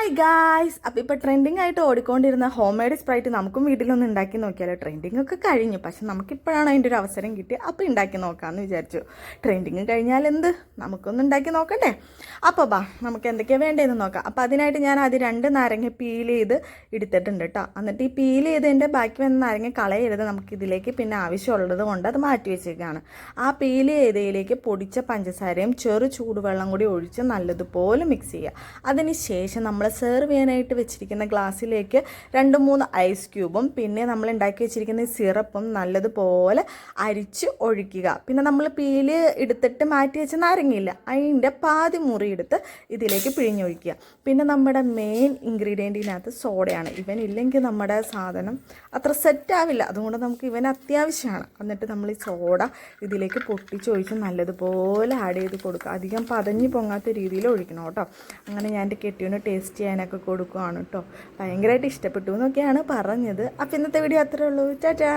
Hi guys, അപ്പോൾ ഇപ്പോൾ trending ആയിട്ട് ഓടിക്കൊണ്ടിരുന്ന ഹോം മെയ്ഡ് സ്പ്രൈറ്റ് നമുക്കും വീട്ടിലൊന്ന് ഉണ്ടാക്കി നോക്കിയാലോ. ട്രെൻഡിങ് ഒക്കെ കഴിഞ്ഞു, പക്ഷെ നമുക്കിപ്പോഴാണ് അതിൻ്റെ ഒരു അവസരം കിട്ടി. അപ്പോൾ ഉണ്ടാക്കി നോക്കാമെന്ന് വിചാരിച്ചു. ട്രെൻഡിങ് കഴിഞ്ഞാൽ എന്ത്, നമുക്കൊന്ന് ഉണ്ടാക്കി നോക്കണ്ടേ. അപ്പോൾ നമുക്ക് എന്തൊക്കെയാണ് വേണ്ടതെന്ന് നോക്കാം. അപ്പോൾ അതിനായിട്ട് ഞാൻ ആദ്യം 2 നാരങ്ങ പീൽ ചെയ്ത് എടുത്തിട്ടുണ്ട് കേട്ടോ. എന്നിട്ട് ഈ പീൽ ചെയ്തതിൻ്റെ ബാക്കി വന്ന നാരങ്ങ കളയരുത്. നമുക്കിതിലേക്ക് പിന്നെ ആവശ്യമുള്ളത് കൊണ്ട് അത് മാറ്റി വെച്ചേക്കാണ്. ആ പീൽ ചെയ്തതിലേക്ക് പൊടിച്ച പഞ്ചസാരയും ചെറു ചൂടുവെള്ളം കൂടി ഒഴിച്ച് നല്ലതുപോലെ മിക്സ് ചെയ്യുക. അതിന് ശേഷം നമ്മൾ സെർവ് ചെയ്യാനായിട്ട് വെച്ചിരിക്കുന്ന ഗ്ലാസ്സിലേക്ക് 2-3 ഐസ് ക്യൂബും പിന്നെ നമ്മൾ ഉണ്ടാക്കി വെച്ചിരിക്കുന്ന സിറപ്പും നല്ലതുപോലെ അരിച്ച് ഒഴിക്കുക. പിന്നെ നമ്മൾ പീല് എടുത്തിട്ട് മാറ്റി വെച്ച നാരങ്ങയില്ല, അതിൻ്റെ പാതി മുറി എടുത്ത് ഇതിലേക്ക് പിഴിഞ്ഞൊഴിക്കുക. പിന്നെ നമ്മുടെ മെയിൻ ഇൻഗ്രീഡിയൻറ്റിനകത്ത് സോഡയാണ്. ഇവനില്ലെങ്കിൽ നമ്മുടെ സാധനം അത്ര സെറ്റാവില്ല, അതുകൊണ്ട് നമുക്ക് ഇവൻ അത്യാവശ്യമാണ്. എന്നിട്ട് നമ്മൾ ഈ സോഡ ഇതിലേക്ക് പൊട്ടിച്ചൊഴിച്ച് നല്ലതുപോലെ ആഡ് ചെയ്ത് കൊടുക്കുക. അധികം പതഞ്ഞ് പൊങ്ങാത്ത രീതിയിൽ ഒഴിക്കണം കേട്ടോ. അങ്ങനെ ഞാൻ എൻ്റെ കെട്ടിയവന് ടേസ്റ്റ് ചെയ്യാനൊക്കെ കൊടുക്കുകയാണ് കേട്ടോ. ഭയങ്കരമായിട്ട് ഇഷ്ടപ്പെട്ടു എന്നൊക്കെയാണ് പറഞ്ഞത്. അപ്പോൾ ഇന്നത്തെ വീഡിയോ അത്രേ ഉള്ളൂ. ടാറ്റാ.